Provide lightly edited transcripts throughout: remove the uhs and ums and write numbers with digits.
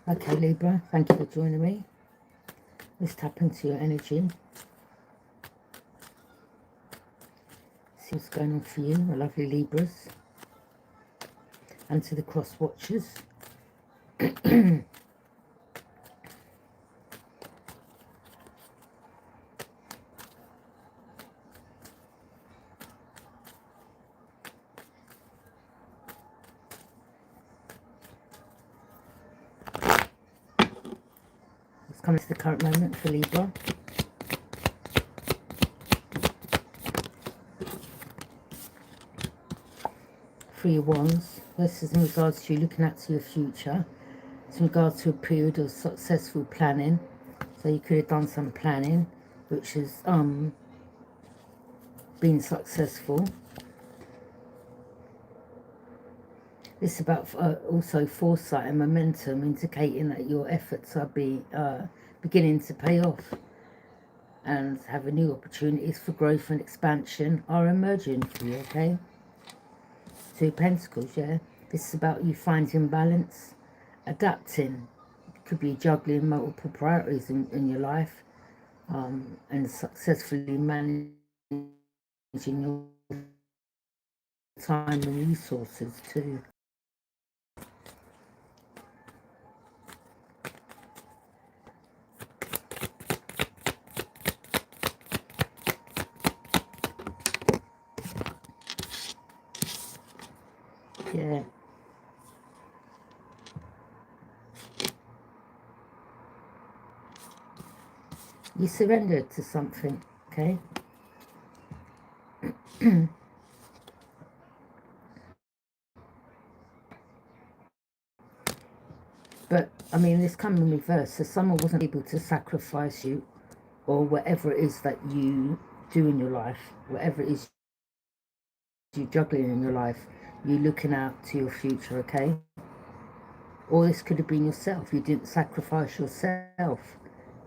Okay, Libra, thank you for joining me. Let's tap into your energy. See what's going on for you, my lovely Libras. And to the cross watchers. Let's come to the current moment for Libra. Three of Wands. This is in regards to you looking at to your future. It's in regards to a period of successful planning. So you could have done some planning, which has been successful. This is about also foresight and momentum, indicating that your efforts are beginning to pay off, and having new opportunities for growth and expansion are emerging for you, okay? Two Pentacles, yeah? This is about you finding balance, adapting. It could be juggling multiple priorities in your life, and successfully managing your time and resources too. Yeah. You surrendered to something, okay? But, I mean, this come in reverse. So someone wasn't able to sacrifice you, or whatever it is that you do in your life, whatever it is you're juggling in your life, you're looking out to your future, okay? Or this could have been yourself. You didn't sacrifice yourself.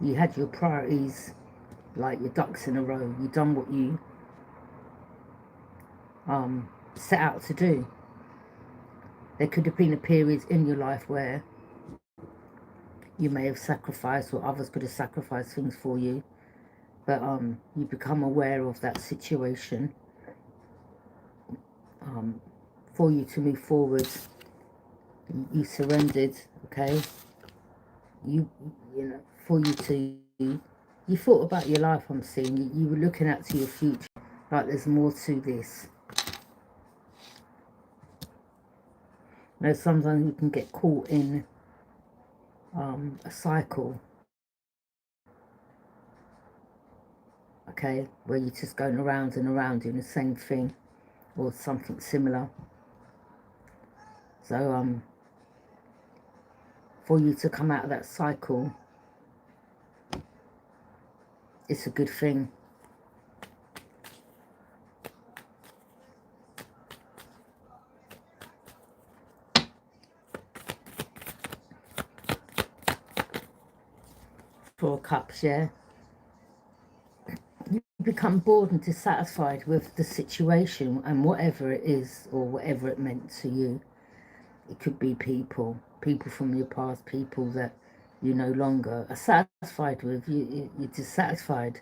You had your priorities, like your ducks in a row. You done what you set out to do. There could have been a period in your life where you may have sacrificed, or others could have sacrificed things for you, but you become aware of that situation, for you to move forward. You surrendered, okay? You know, for you to, you thought about your life. I'm seeing you were looking out to your future, like there's more to this. You know, sometimes you can get caught in a cycle, okay, where you're just going around and around doing the same thing or something similar. So for you to come out of that cycle, it's a good thing. Four of Cups, yeah. You become bored and dissatisfied with the situation and whatever it is, or whatever it meant to you. It could be people from your past, people that you no longer are satisfied with. You're dissatisfied.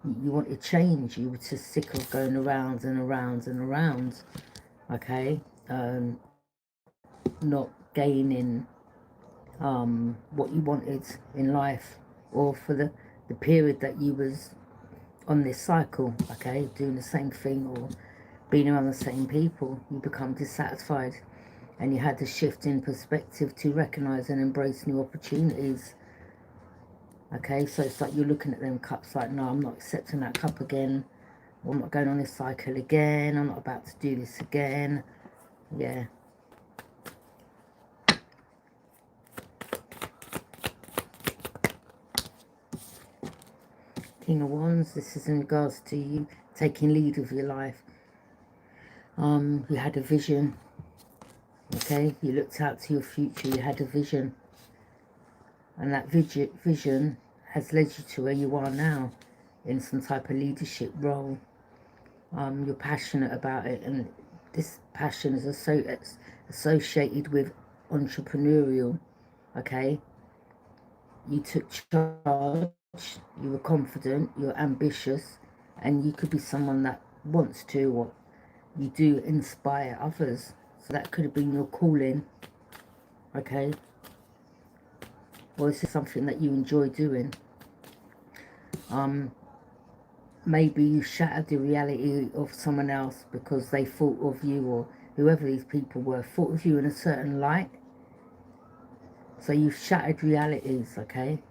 You want to change. You were just sick of going around and around and around, okay? Not gaining what you wanted in life, or for the period that you was on this cycle, okay, doing the same thing or being around the same people. You become dissatisfied, and you had to shift in perspective to recognize and embrace new opportunities, okay? So it's like you're looking at them cups like, no, I'm not accepting that cup again, or I'm not going on this cycle again, I'm not about to do this again. Yeah. King of Wands, this is in regards to you taking lead of your life. You had a vision, okay? You looked out to your future, you had a vision. And that vision has led you to where you are now, in some type of leadership role. You're passionate about it, and this passion is associated with entrepreneurial, okay? You took charge, you were confident, you're ambitious, and you could be someone that wants to, or you do inspire others. So that could have been your calling, okay? Or this is something that you enjoy doing. Maybe you shattered the reality of someone else because they thought of you, or whoever these people were, thought of you in a certain light. So you've shattered realities, okay?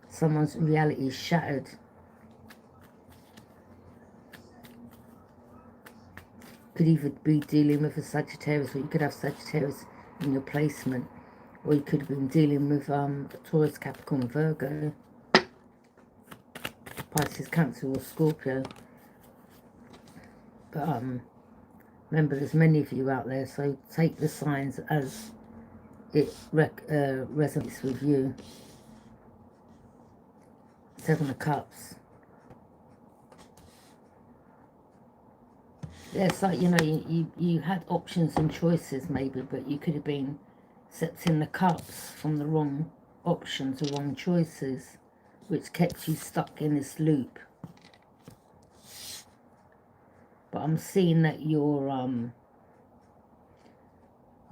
Someone's reality is shattered. Could either be dealing with a Sagittarius, or you could have Sagittarius in your placement, or you could have been dealing with Taurus, Capricorn, Virgo, Pisces, Cancer, or Scorpio. But remember, there's many of you out there, so take the signs as it resonates with you. Seven of Cups. Yeah, it's like, you know, you had options and choices maybe, but you could have been accepting the cups from the wrong options, the wrong choices, which kept you stuck in this loop. But I'm seeing that you're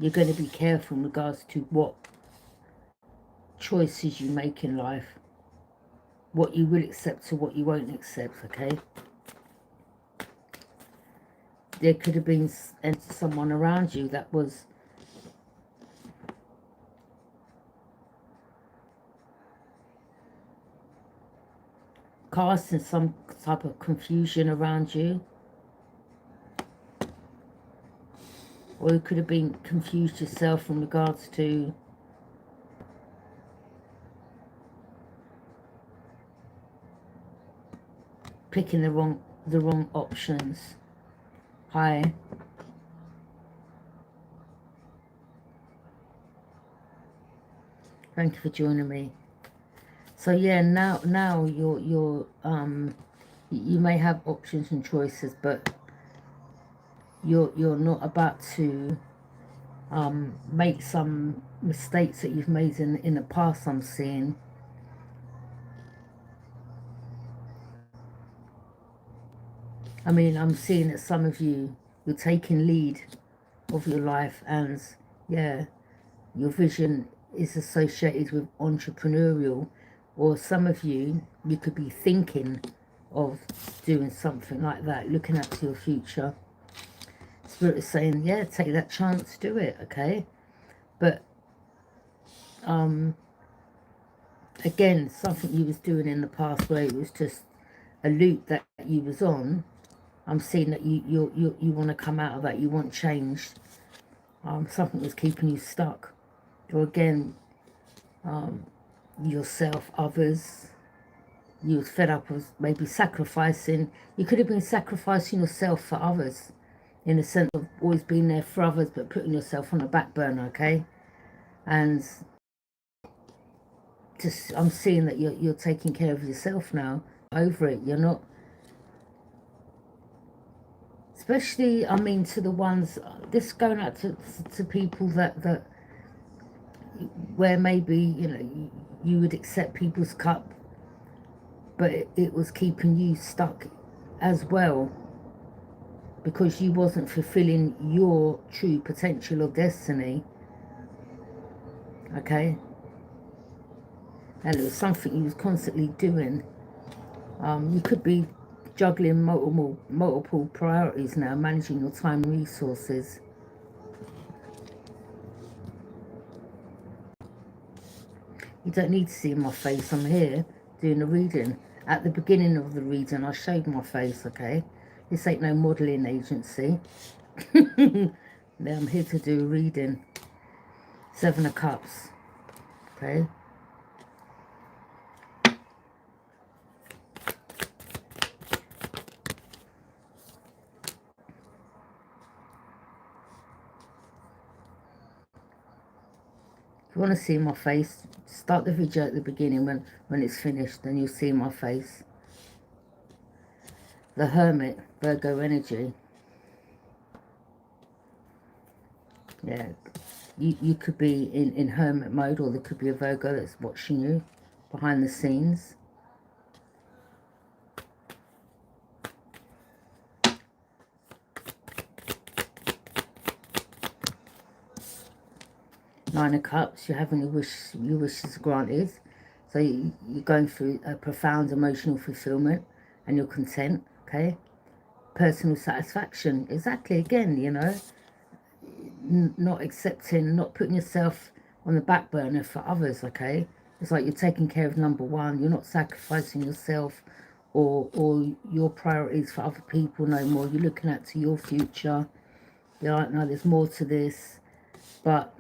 going to be careful in regards to what choices you make in life, what you will accept or what you won't accept, okay? There could have been someone around you that was casting some type of confusion around you. Or you could have been confused yourself in regards to picking the wrong options. Hi. Thank you for joining me. So yeah, now you're you may have options and choices, but you're not about to make some mistakes that you've made in the past. I'm seeing. I mean, I'm seeing that some of you, you're taking lead of your life, and yeah, your vision is associated with entrepreneurial, or some of you could be thinking of doing something like that, looking out to your future. Spirit is saying, yeah, take that chance, do it, okay? But again, something you was doing in the past where it was just a loop that you was on. I'm seeing that you want to come out of that. You want change. Something was keeping you stuck. Or again, yourself, others. You was fed up with maybe sacrificing. You could have been sacrificing yourself for others, in the sense of always being there for others, but putting yourself on the back burner, okay? And just, I'm seeing that you're taking care of yourself now. Over it. You're not. Especially, I mean, to the ones, this going out to people that where maybe, you know, you would accept people's cup, but it was keeping you stuck as well, because you wasn't fulfilling your true potential or destiny, okay? And it was something you was constantly doing. You could be juggling multiple priorities now, managing your time and resources. You don't need to see my face. I'm here doing a reading. At the beginning of the reading, I showed my face, okay? This ain't no modelling agency. Now I'm here to do a reading. Seven of Cups, okay? If you want to see my face, start the video at the beginning. When it's finished, then you'll see my face. The Hermit, Virgo energy. Yeah, you could be in hermit mode, or there could be a Virgo that's watching you behind the scenes. Nine of Cups, you're having your wishes granted. So you're going through a profound emotional fulfillment and you're content, okay? Personal satisfaction, exactly, again, you know, not accepting, not putting yourself on the back burner for others, okay? It's like you're taking care of number one, you're not sacrificing yourself or your priorities for other people no more. You're looking at to your future. You're like, no, there's more to this. But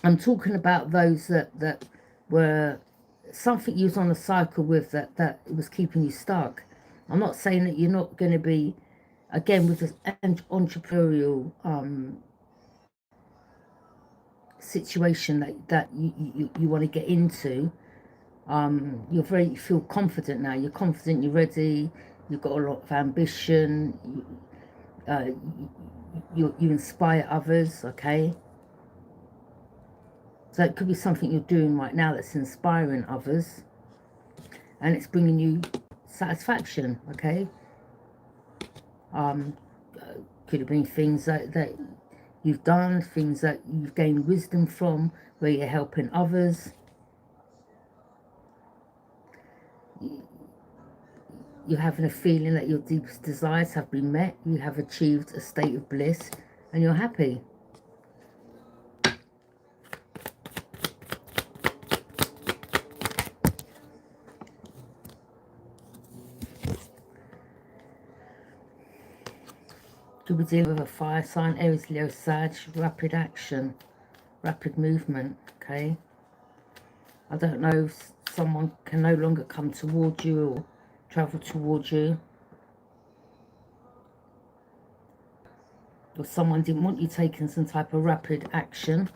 I'm talking about those that were something you was on a cycle with that was keeping you stuck. I'm not saying that you're not going to be, again, with this entrepreneurial situation that you want to get into. You feel confident now. You're confident, you're ready, you've got a lot of ambition, uh, you inspire others, okay? So it could be something you're doing right now that's inspiring others and it's bringing you satisfaction, okay? Could have been things that you've done, things that you've gained wisdom from, where you're helping others. You're having a feeling that your deepest desires have been met, you have achieved a state of bliss, and you're happy. Could be dealing with a fire sign, Aries, Leo, Sag, rapid action, rapid movement, okay? I don't know if someone can no longer come towards you or travel towards you. Or someone didn't want you taking some type of rapid action.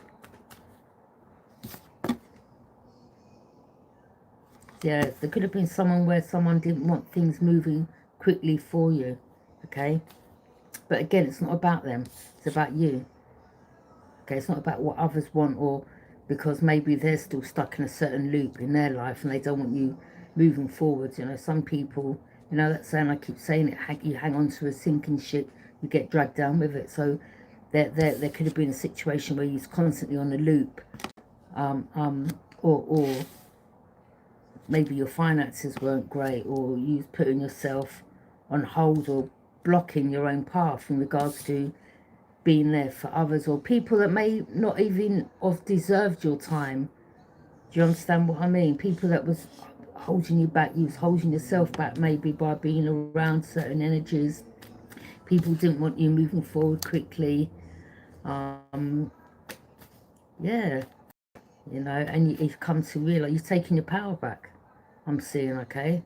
Yeah, there could have been someone where someone didn't want things moving quickly for you, okay? But again, it's not about them, it's about you. Okay, it's not about what others want, or because maybe they're still stuck in a certain loop in their life and they don't want you moving forward. You know, some people, you know, that saying, I keep saying it, you hang on to a sinking ship, you get dragged down with it. So there could have been a situation where you're constantly on a loop, or maybe your finances weren't great, or you putting yourself on hold or blocking your own path in regards to being there for others, or people that may not even have deserved your time. Do you understand what I mean? People that was holding you back, you was holding yourself back maybe by being around certain energies. People didn't want you moving forward quickly. Yeah, you know, and you've come to realise you've taken your power back, I'm seeing, okay?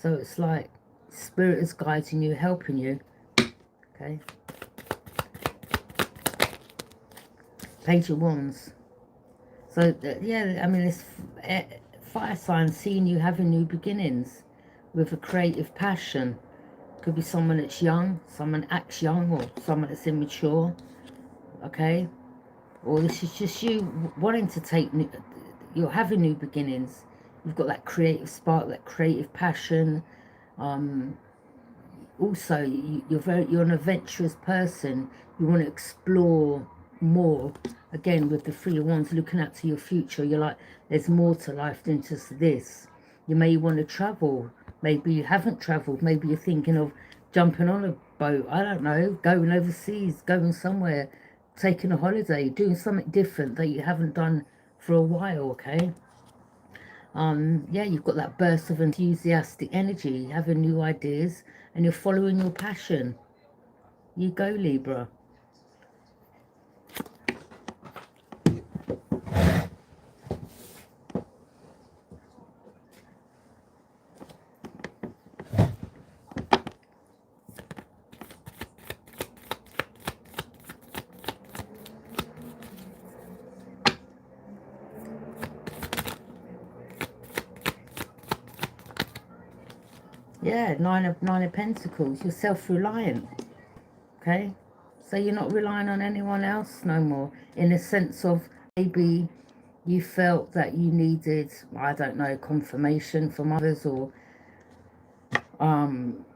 So it's like Spirit is guiding you, helping you, okay? Page of Wands. So, yeah, I mean, this fire sign seeing you having new beginnings with a creative passion. Could be someone that's young, someone acts young, or someone that's immature, okay? Or this is just you wanting to take, you're having new beginnings. You've got that creative spark, that creative passion. Also, you're an adventurous person. You want to explore more. Again, with the Three of Wands, looking out to your future, you're like, there's more to life than just this. You may want to travel. Maybe you haven't travelled. Maybe you're thinking of jumping on a boat. I don't know, going overseas, going somewhere, taking a holiday, doing something different that you haven't done for a while, okay? Yeah, you've got that burst of enthusiastic energy, having new ideas, and you're following your passion. You go, Libra. Yeah, nine of Pentacles. You're self-reliant, okay? So you're not relying on anyone else no more, in a sense of maybe you felt that you needed, I don't know, confirmation from others, or um,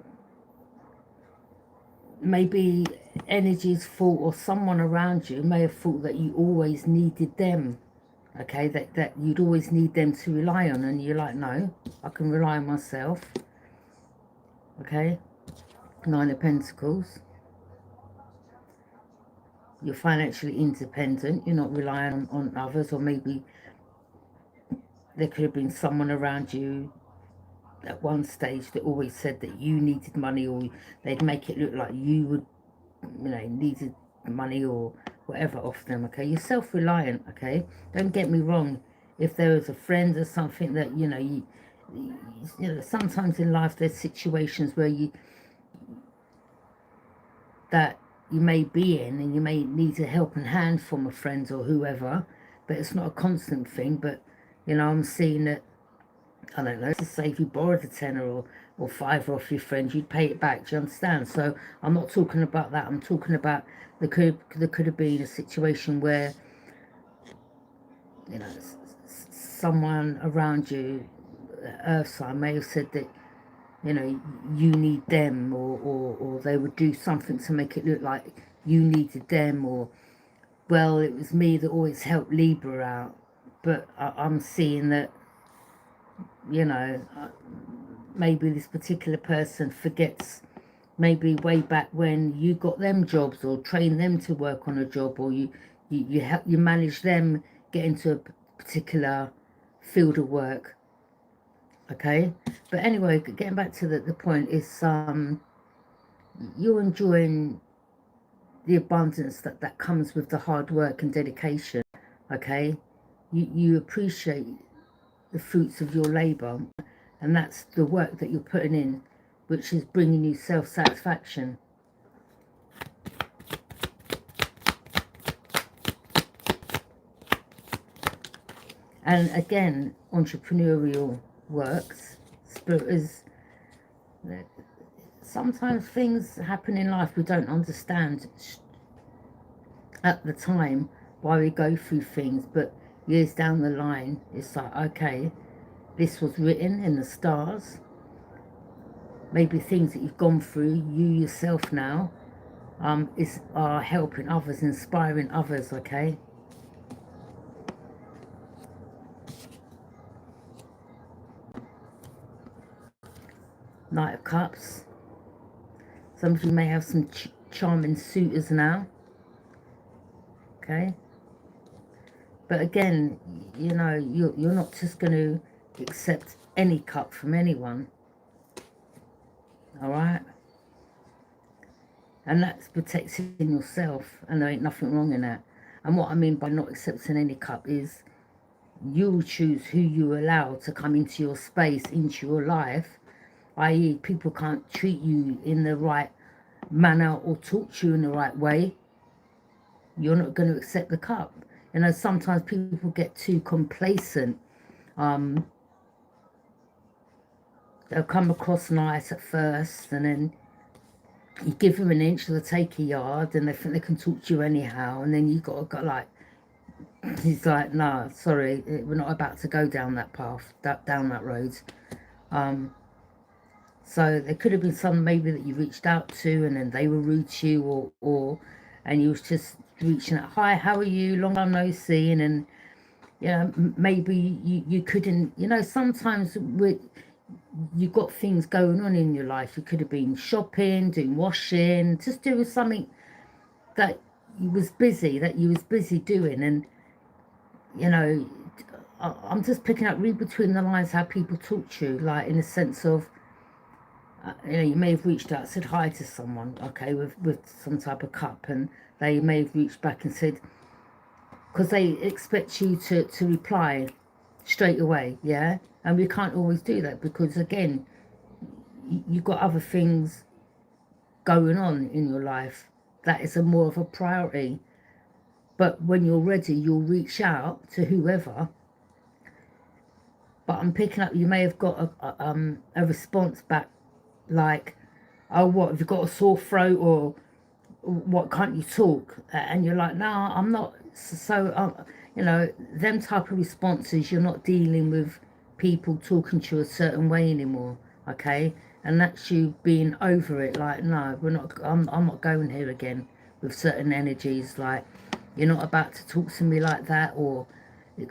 maybe energy's fault, or someone around you may have thought that you always needed them, okay, that you'd always need them to rely on, and you're like, no, I can rely on myself, okay. Nine of Pentacles. You're financially independent, you're not relying on others, or maybe there could have been someone around you at one stage that always said that you needed money, or they'd make it look like you would, you know, needed money or whatever off them, okay. You're self-reliant, okay. Don't get me wrong, if there was a friend or something that, you know, you know, sometimes in life there's situations where that you may be in, and you may need a helping hand from a friend or whoever, but it's not a constant thing. But, you know, I'm seeing that, I don't know, to say if you borrowed a tenner or five off your friend, you'd pay it back, do you understand? So I'm not talking about that, I'm talking about there could have been a situation where, you know, someone around you, earth sign, may have said that, you know, you need them, or they would do something to make it look like you needed them, or, well, it was me that always helped Libra out. But I'm seeing that, you know, maybe this particular person forgets maybe way back when you got them jobs, or trained them to work on a job, or you help, you manage them get into a particular field of work, okay. But anyway, getting back to the point is, you're enjoying the abundance that comes with the hard work and dedication, okay. You appreciate the fruits of your labor, and that's the work that you're putting in, which is bringing you self-satisfaction. And again, entrepreneurial works, spirit is, sometimes things happen in life we don't understand at the time why we go through things, but years down the line it's like, okay, this was written in the stars. Maybe things that you've gone through, you yourself now, are helping others, inspiring others, okay. Knight of Cups. Some of you may have some charming suitors now, okay. But again, you know, you're not just going to accept any cup from anyone, all right. And that's protecting yourself, and there ain't nothing wrong in that. And what I mean by not accepting any cup is you choose who you allow to come into your space, into your life, i.e. people can't treat you in the right manner or talk to you in the right way. You're not going to accept the cup. You know, sometimes people get too complacent. They'll come across nice at first, and then you give them an inch, they'll take a yard, and they think they can talk to you anyhow, and then you got like, he's like, nah, sorry, we're not about to go down that path, down that road. So there could have been some maybe that you reached out to, and then they were rude to you, or and you was just reaching out, hi, how are you, long time no see, and then, you know, maybe you couldn't, you know, sometimes you've got things going on in your life. You could have been shopping, doing washing, just doing something that you was busy doing, and, you know, I'm just picking up, read between the lines how people talk to you, like in the sense of, you know, you may have reached out, said hi to someone, okay, with some type of cup, and they may have reached back and said, because they expect you to reply straight away, yeah, and we can't always do that, because again, you've got other things going on in your life that is more of a priority. But when you're ready, you'll reach out to whoever. But I'm picking up, you may have got a response back like, oh, what, have you got a sore throat, or what, can't you talk? And you're like, no, I'm not. So you know, them type of responses, you're not dealing with people talking to you a certain way anymore, okay? And that's you being over it, like, no, we're not, I'm not going here again with certain energies. Like, you're not about to talk to me like that. Or it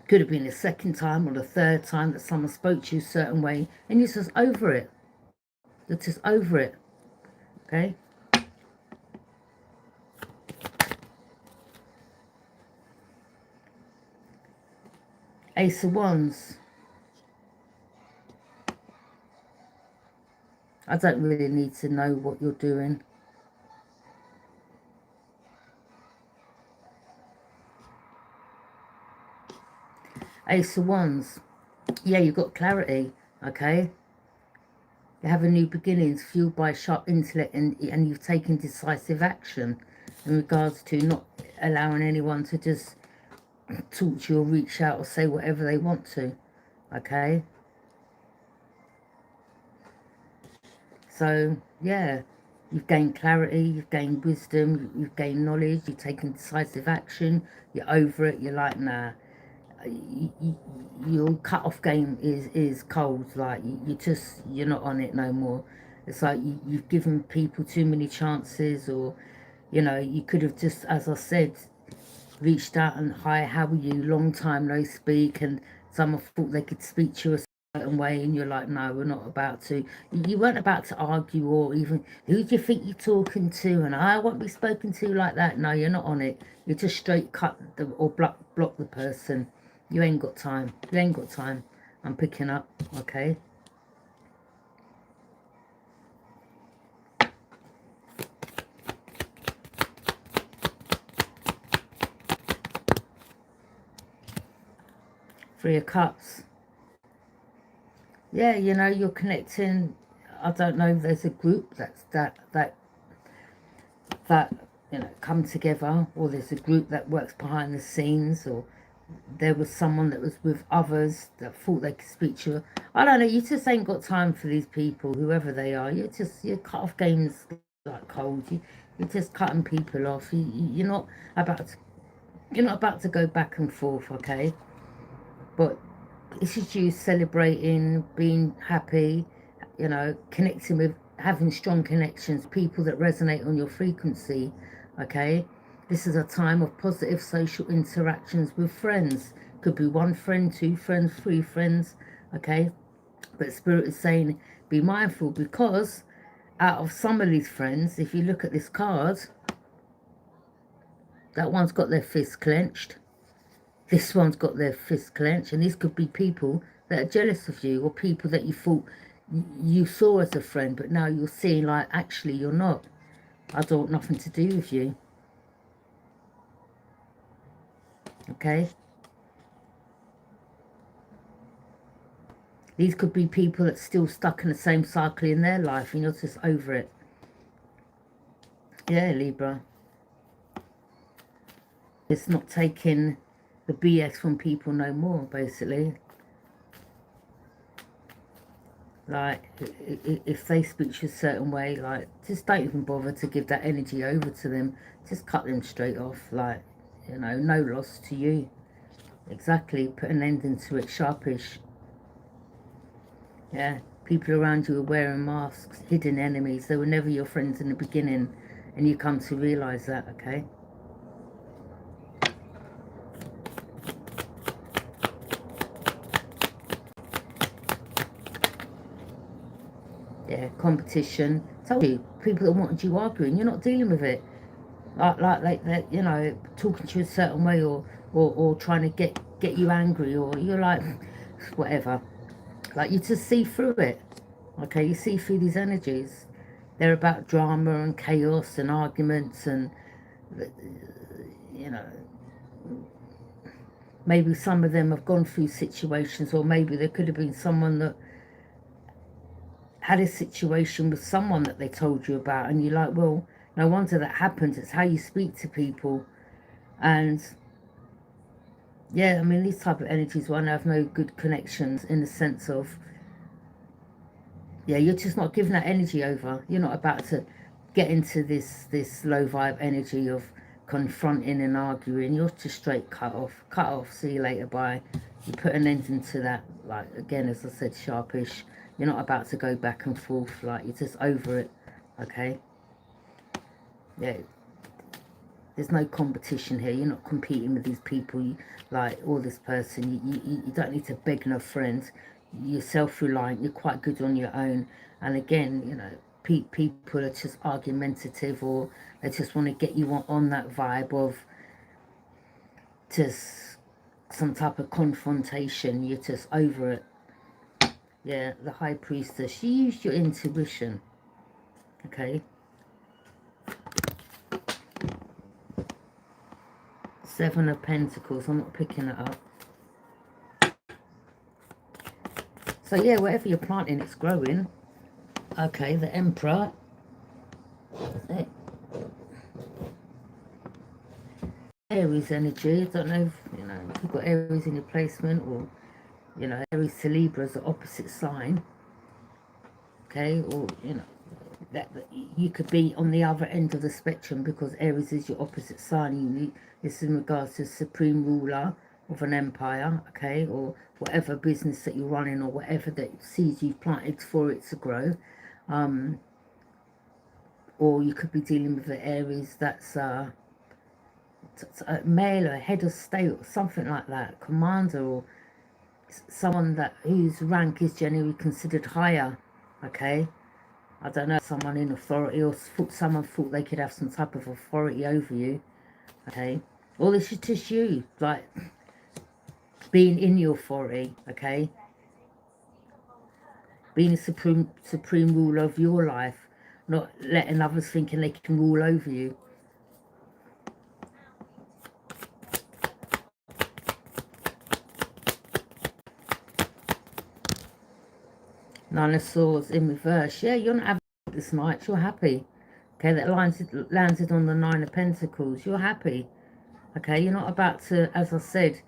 could have been the second time or the third time that someone spoke to you a certain way, and you're just over it. You're just over it, okay? Ace of Wands. I don't really need to know what you're doing. Ace of Wands. Yeah, you've got clarity, okay? You have a new beginnings fueled by sharp intellect, and you've taken decisive action in regards to not allowing anyone to just talk to you or reach out or say whatever they want to, okay? So, yeah, you've gained clarity, you've gained wisdom, you've gained knowledge, you've taken decisive action, you're over it, you're like, nah. Your cut-off game is cold. Like, you're not on it no more. It's like you've given people too many chances, or, you know, you could have just, as I said, reached out and, hi, how are you, long time no speak, and someone thought they could speak to you a certain way, and you're like, no, we're not about to. You weren't about to argue, or even, who do you think you're talking to, and I won't be spoken to like that. No, you're not on it. You just straight cut or block the person. You ain't got time. You ain't got time. I'm picking up, okay? Three of Cups. Yeah, you know, you're connecting. I don't know if there's a group that you know, come together, or there's a group that works behind the scenes, or there was someone that was with others that thought they could speak to you. I don't know, you just ain't got time for these people, whoever they are. You're cut off games like cold. You're just cutting people off. You're not about to go back and forth, okay? But this is you celebrating, being happy, you know, connecting with, having strong connections, people that resonate on your frequency, okay? This is a time of positive social interactions with friends. Could be one friend, two friends, three friends, okay? But Spirit is saying, be mindful, because out of some of these friends, if you look at this card, that one's got their fist clenched. This one's got their fist clenched. And these could be people that are jealous of you, or people that you thought you saw as a friend, but now you're seeing like, actually, you're not. I don't want nothing to do with you. Okay? These could be people that's still stuck in the same cycle in their life, and you're just over it. Yeah, Libra. It's not taking the BS from people no more, basically. Like, if they speak to you a certain way, like, just don't even bother to give that energy over to them. Just cut them straight off. Like, you know, no loss to you. Exactly. Put an end into it. Sharpish. Yeah. People around you are wearing masks. Hidden enemies. They were never your friends in the beginning. And you come to realise that, okay? Yeah, competition. Told you, people that wanted you arguing, you're not dealing with it. Like you know, talking to you a certain way, or trying to get you angry, or you're like, whatever. Like, you just see through it. Okay, you see through these energies. They're about drama and chaos and arguments, and, you know, maybe some of them have gone through situations, or maybe there could have been someone that had a situation with someone that they told you about, and you're like, well, no wonder that happens. It's how you speak to people. And yeah, I mean, these type of energies one have no good connections, in the sense of, yeah, you're just not giving that energy over. You're not about to get into this low vibe energy of confronting and arguing, you're just straight cut off, see you later, bye. You put an end into that, like, again, as I said, sharpish. You're not about to go back and forth, like, you're just over it, okay? Yeah, there's no competition here. You're not competing with these people, like, or this person. You don't need to beg no friends. You're self-reliant, you're quite good on your own. And again, you know, people are just argumentative, or they just want to get you on that vibe of just some type of confrontation. You're just over it. Yeah, the High Priestess, you used your intuition, okay? Seven of Pentacles, I'm not picking it up. So yeah, whatever you're planting, it's growing. Okay, the Emperor. Aries energy. I don't know if, you know, if you've got Aries in your placement, or, you know, Aries to Libra is the opposite sign. Okay, or, you know, that you could be on the other end of the spectrum, because Aries is your opposite sign. This is in regards to supreme ruler of an empire, okay, or whatever business that you're running, or whatever that seeds you've planted for it to grow. Or you could be dealing with the Aries that's a male, or head of state, or something like that, commander, or someone that whose rank is generally considered higher, okay? I don't know, someone in authority, or someone thought they could have some type of authority over you, okay? Or this is just you, like, being in your authority, okay? Being a supreme ruler of your life, not letting others thinking they can rule over you. Nine of Swords in reverse. Yeah, you're not having this night, you're happy. Okay, that landed on the Nine of Pentacles. You're happy. Okay, you're not about to, as I said,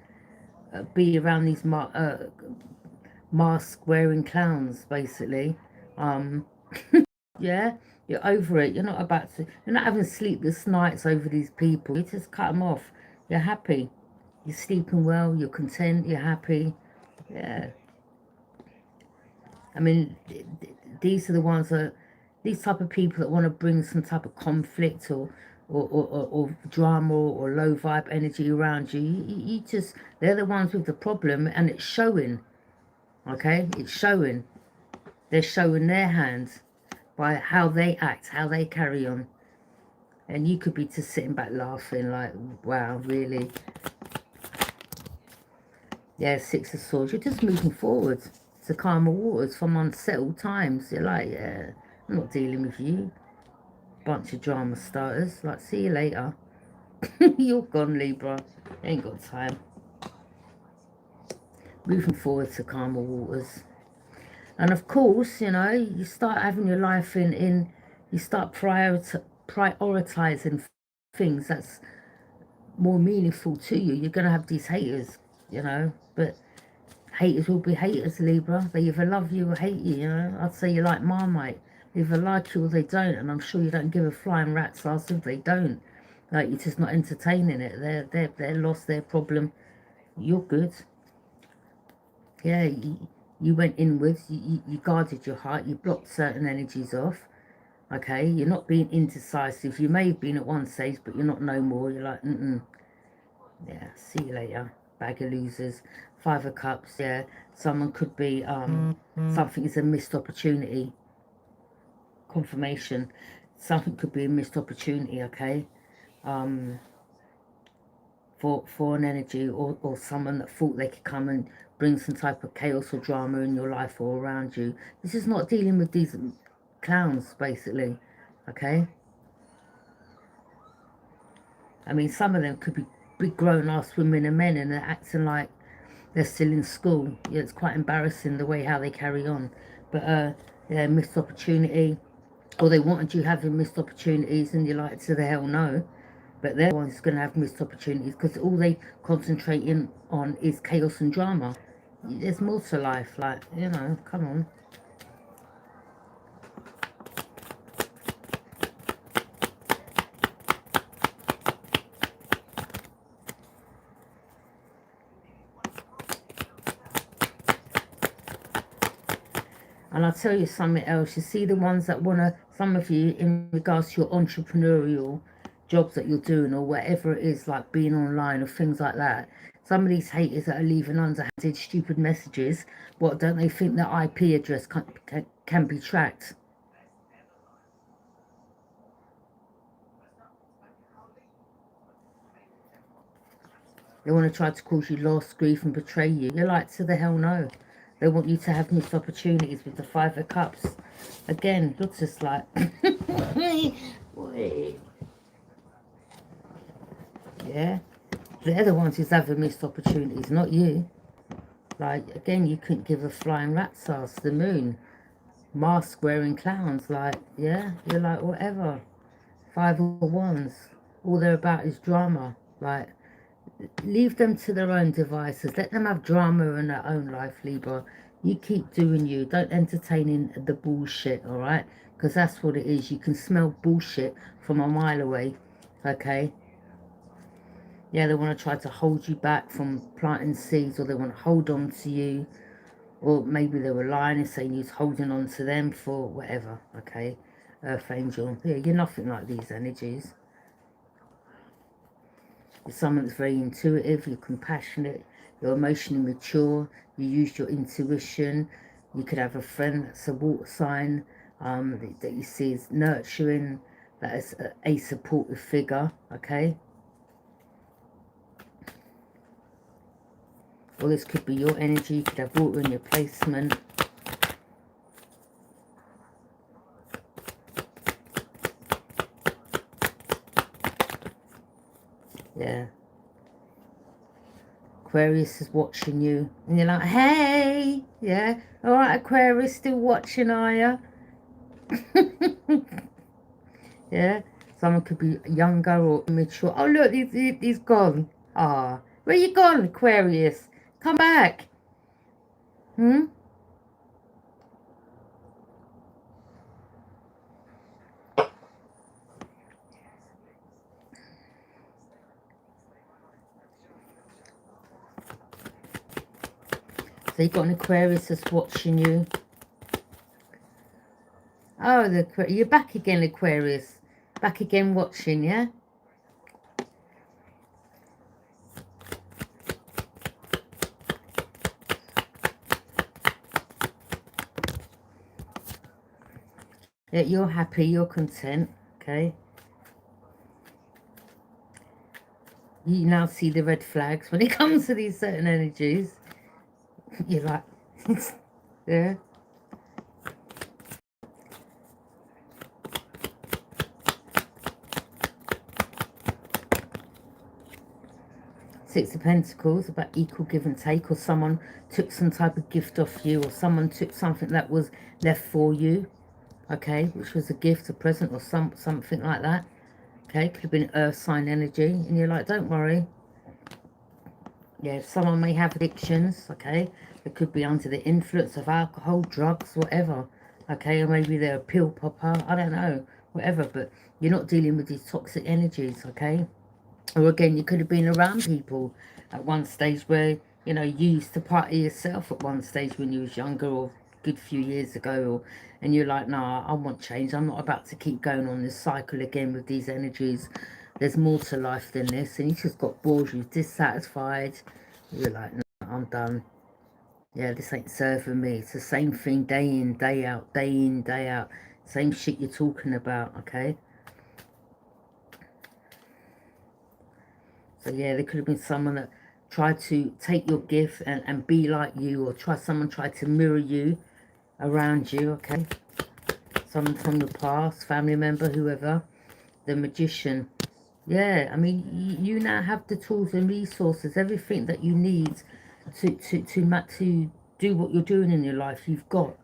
be around these mask-wearing clowns, basically. Yeah, you're over it. You're not about to, you're not having sleepless nights over these people. You just cut them off. You're happy. You're sleeping well. You're content. You're happy. Yeah. I mean, these are the ones that, these type of people that want to bring some type of conflict, or drama, or low vibe energy around you. You just, they're the ones with the problem, and it's showing. Okay, it's showing. They're showing their hands by how they act, how they carry on. And you could be just sitting back laughing, like, wow, really? Yeah, Six of Swords. You're just moving forward to calmer waters from unsettled times. You're like, yeah, I'm not dealing with you. Bunch of drama starters. Like, see you later. You're gone, Libra. Ain't got time. Moving forward to calmer waters. And of course, you know, you start having your life you start prioritizing things that's more meaningful to you. You're going to have these haters, you know, but haters will be haters, Libra. They either love you or hate you, you know. I'd say you're like Marmite. They either like you or they don't, and I'm sure you don't give a flying rat's ass if they don't. Like, you're just not entertaining it. They're lost, their problem. You're good. Yeah, you went inwards, you guarded your heart, you blocked certain energies off, okay? You're not being indecisive. You may have been at one stage, but you're not no more. You're like, yeah, see you later, bag of losers. Five of Cups, yeah. Someone could be, something is a missed opportunity. Confirmation. Something could be a missed opportunity, okay? For an energy, or someone that thought they could come and bring some type of chaos or drama in your life or around you. This is not dealing with these clowns, basically, okay? I mean, some of them could be big grown-ass women and men, and they're acting like they're still in school. Yeah, it's quite embarrassing the way how they carry on. But yeah, missed opportunity, or they wanted you having missed opportunities, and you're like, to the hell no. But they're the ones going to have missed opportunities, because all they concentrating on is chaos and drama. There's more to life, like, you know, come on. And I'll tell you something else. You see the ones that want to, some of you, in regards to your entrepreneurial jobs that you're doing or whatever it is, like being online or things like that. Some of these haters that are leaving underhanded, stupid messages, what, don't they think their IP address can be tracked? They want to try to cause you loss, grief and betray you. You're like, to the hell no. They want you to have missed opportunities with the Five of Cups. Again, you're just like... yeah? They're the ones who's having missed opportunities, not you. Like, again, you couldn't give a flying rat's ass. The moon. Mask-wearing clowns. Like, yeah? You're like, whatever. Five of Wands. All they're about is drama. Like... leave them to their own devices. Let them have drama in their own life, Libra. You keep doing you. Don't entertain the bullshit, all right? Because that's what it is. You can smell bullshit from a mile away, okay? Yeah, they want to try to hold you back from planting seeds, or they want to hold on to you, or maybe they were lying and saying you're holding on to them for whatever, okay? Earth Angel. Yeah, you're nothing like these energies. You're someone that's very intuitive, you're compassionate, you're emotionally mature, you use your intuition. You could have a friend that's a water sign, that you see as nurturing, that is a supportive figure, okay? Or this could be your energy, you could have water in your placement. Yeah. Aquarius is watching you. And you're like, hey! Yeah. Alright, Aquarius, still watching, are you? Yeah. Someone could be younger or immature. Oh, look, he's gone. Ah. Where you gone, Aquarius? Come back. Hmm? So you got an Aquarius that's watching you. Oh, you're back again, Aquarius. Back again watching, yeah? Yeah, you're happy, you're content, okay? You now see the red flags when it comes to these certain energies. You're like, yeah. Six of Pentacles, about equal give and take, or someone took some type of gift off you, or someone took something that was left for you, okay, which was a gift, a present, or something like that, okay, could have been earth sign energy, and you're like, don't worry. Yeah, someone may have addictions, okay, they could be under the influence of alcohol, drugs, whatever, okay, or maybe they're a pill popper, I don't know, whatever, but you're not dealing with these toxic energies, okay? Or again, you could have been around people at one stage where, you know, you used to party yourself at one stage when you was younger, or a good few years ago, and you're like, nah, I want change. I'm not about to keep going on this cycle again with these energies. There's more to life than this. And you just got bored, you're dissatisfied. You're like, no, I'm done. Yeah, this ain't serving me. It's the same thing day in, day out, day in, day out. Same shit you're talking about, okay? So yeah, there could have been someone that tried to take your gift and be like you, or someone tried to mirror you around you, okay? Someone from the past, family member, whoever. The Magician. Yeah, I mean, you now have the tools and resources, everything that you need to do what you're doing in your life, you've got.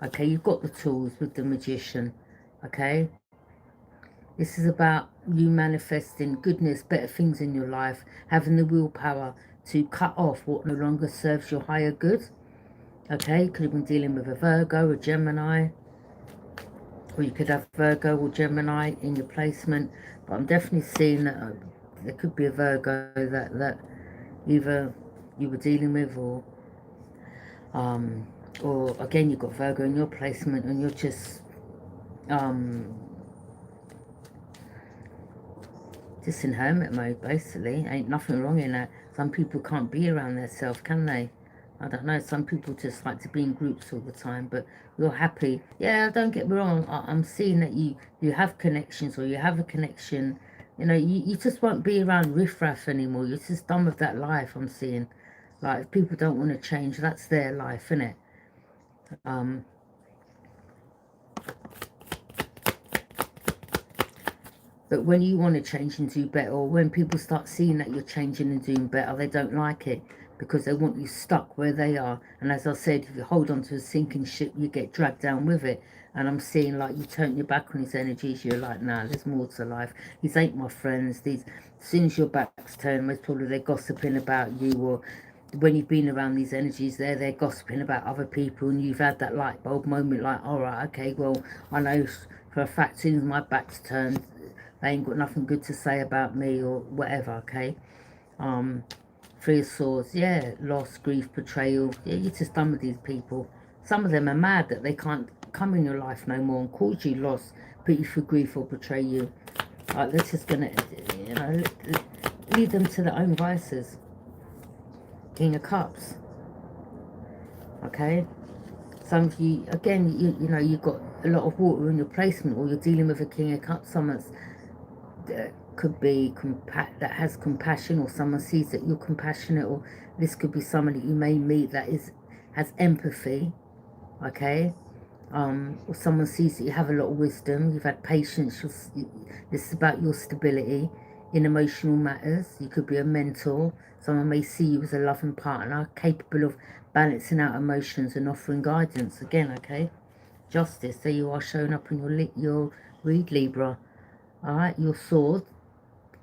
Okay, you've got the tools with the Magician, okay? This is about you manifesting goodness, better things in your life, having the willpower to cut off what no longer serves your higher good. Okay, you could have been dealing with a Virgo, a Gemini, or you could have Virgo or Gemini in your placement. But I'm definitely seeing that there could be a Virgo that either you were dealing with, or or again, you've got Virgo in your placement, and you're just in hermit mode, basically. Ain't nothing wrong in that. Some people can't be around their self, can they? I don't know. Some people just like to be in groups all the time, but you're happy. Yeah, don't get me wrong. I'm seeing that you have connections, or you have a connection. You know, you just won't be around riffraff anymore. You're just done with that life, I'm seeing. Like, if people don't want to change, that's their life, innit? But when you want to change and do better, or when people start seeing that you're changing and doing better, they don't like it, because they want you stuck where they are. And as I said, if you hold on to a sinking ship, you get dragged down with it. And I'm seeing like you turn your back on his energies. You're like, nah, there's more to life. These ain't my friends. These, as soon as your back's turned, most probably they're gossiping about you, or when you've been around these energies, they're gossiping about other people, and you've had that light bulb moment, like, all right, okay, well, I know for a fact, as soon as my back's turned, they ain't got nothing good to say about me, or whatever, okay? Three of Swords, yeah, loss, grief, betrayal. Yeah, you're just done with these people. Some of them are mad that they can't come in your life no more and cause you loss, put you through grief, or betray you. Like, they're just gonna, you know, lead them to their own vices. King of Cups, okay? Some of you, again, you know, you've got a lot of water in your placement, or you're dealing with a King of Cups. Someone's could be that has compassion, or someone sees that you're compassionate, or this could be someone that you may meet that has empathy, okay? Or someone sees that you have a lot of wisdom, you've had patience. This is about your stability in emotional matters. You could be a mentor. Someone may see you as a loving partner, capable of balancing out emotions and offering guidance. Again, okay? Justice. There you are, showing up in your read, Libra. All right, your sword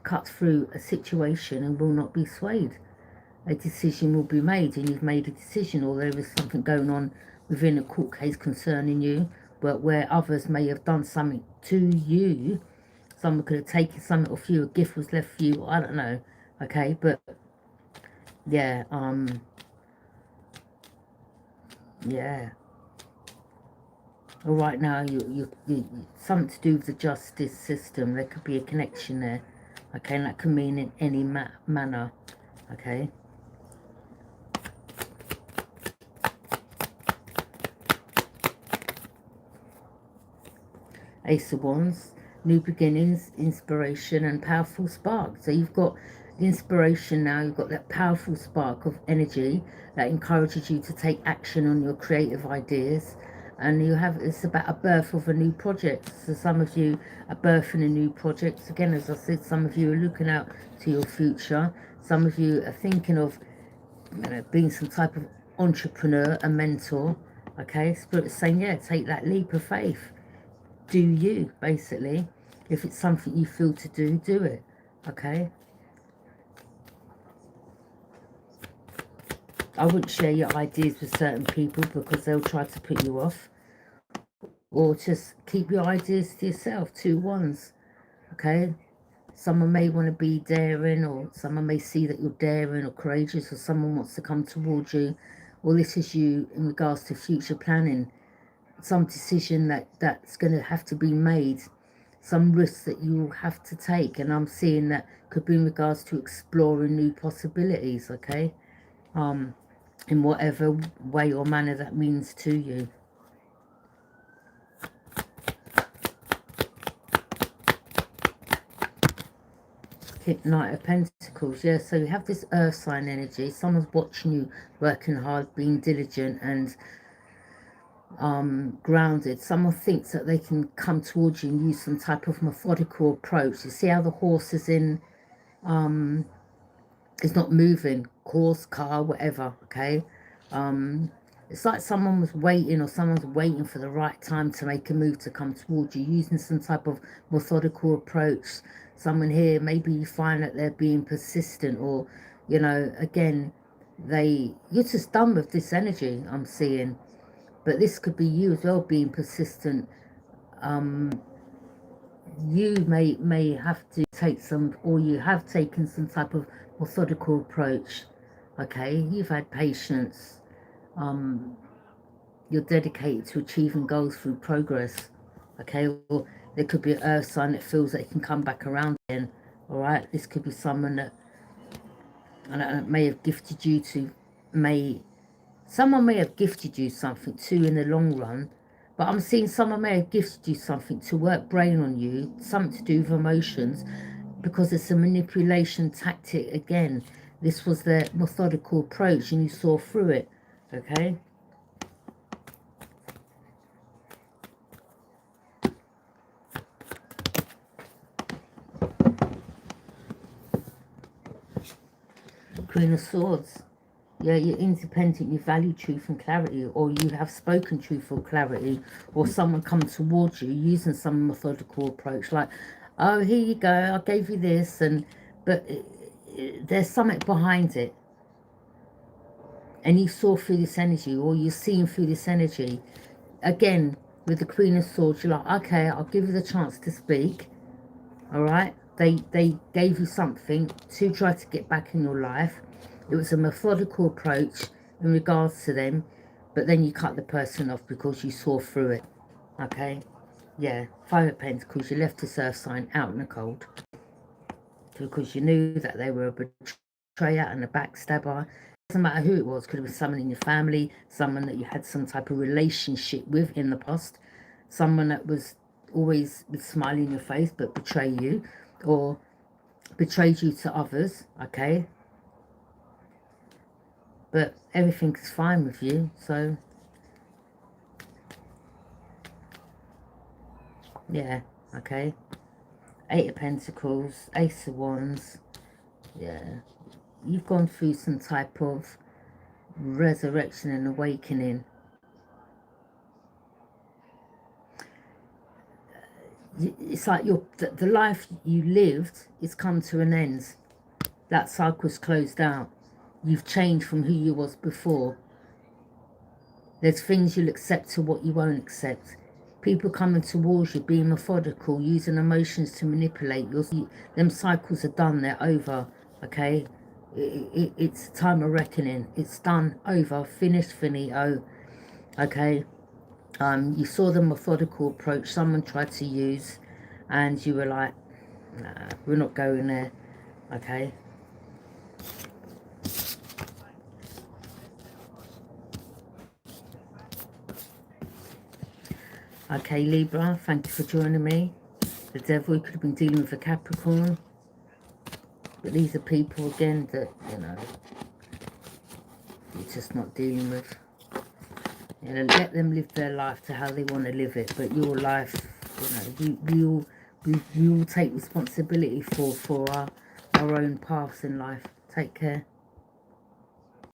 cuts through a situation and will not be swayed. A decision will be made, and you've made a decision, or there is something going on within a court case concerning you, but where others may have done something to you. Someone could have taken something off you, a gift was left for you, I don't know, okay? But yeah, yeah. Well, right now, you something to do with the justice system. There could be a connection there, okay? And that can mean in any manner, okay? Ace of Wands, new beginnings, inspiration, and powerful spark. So you've got the inspiration now, you've got that powerful spark of energy that encourages you to take action on your creative ideas. And you have, it's about a birth of a new project. So some of you are birthing a new project. Again, as I said, some of you are looking out to your future. Some of you are thinking of, you know, being some type of entrepreneur, a mentor. Okay, Spirit is saying, yeah, take that leap of faith. Do you, basically. If it's something you feel to do, do it, okay? I wouldn't share your ideas with certain people, because they'll try to put you off. Or just keep your ideas to yourself. 2 wands, okay? Someone may want to be daring, or someone may see that you're daring or courageous, or someone wants to come towards you. Or this is you in regards to future planning. Some decision that's going to have to be made, some risks that you'll have to take, and I'm seeing that could be in regards to exploring new possibilities, okay? In whatever way or manner that means to you. Knight of Pentacles, yeah, so you have this earth sign energy. Someone's watching you, working hard, being diligent and grounded. Someone thinks that they can come towards you and use some type of methodical approach. You see how the horse is in, is not moving, horse, car, whatever, okay? It's like someone was waiting, or someone's waiting for the right time to make a move to come towards you, using some type of methodical approach. Someone here, maybe you find that they're being persistent, or, you know, again, you're just done with this energy, I'm seeing. But this could be you as well, being persistent. You may have to take some, or you have taken some type of methodical approach, okay? You've had patience. you're dedicated to achieving goals through progress. Okay, or there could be an earth sign that feels that it can come back around again. All right, this could be someone that, and may have gifted you to, someone may have gifted you something too in the long run, but I'm seeing someone may have gifted you something to work brain on you, something to do with emotions, because it's a manipulation tactic again. This was their methodical approach and you saw through it, okay? Queen of Swords. Yeah, you're independent, you value truth and clarity, or you have spoken truth or clarity, or someone comes towards you using some methodical approach, like, oh, here you go, I gave you this, but there's something behind it. And you saw through this energy, or you're seeing through this energy. Again, with the Queen of Swords, you're like, okay, I'll give you the chance to speak. All right? They gave you something to try to get back in your life. It was a methodical approach in regards to them, but then you cut the person off because you saw through it. Okay? Yeah, Five of Pentacles, you left this earth sign out in the cold because you knew that they were a betrayer and a backstabber. Doesn't matter who it was. Could have been someone in your family, someone that you had some type of relationship with in the past, someone that was always with smile in your face but betray you, or betrayed you to others. Okay, but everything's fine with you. So yeah, okay. Eight of Pentacles, Ace of Wands. Yeah, you've gone through some type of resurrection and awakening. It's like the life you lived is come to an end. That cycle's closed out. You've changed from who you was before. There's things you'll accept to what you won't accept. People coming towards you, being methodical, using emotions to manipulate. Them cycles are done, they're over, okay? It's time of reckoning. It's done, over, finished, finito, okay? You saw the methodical approach someone tried to use, and you were like, nah, we're not going there, okay? Okay, Libra, thank you for joining me. The Devil, you could have been dealing with a Capricorn. But these are people, again, that, you know, you're just not dealing with. You know, let them live their life to how they want to live it. But your life, you know, we all take responsibility for our own paths in life. Take care.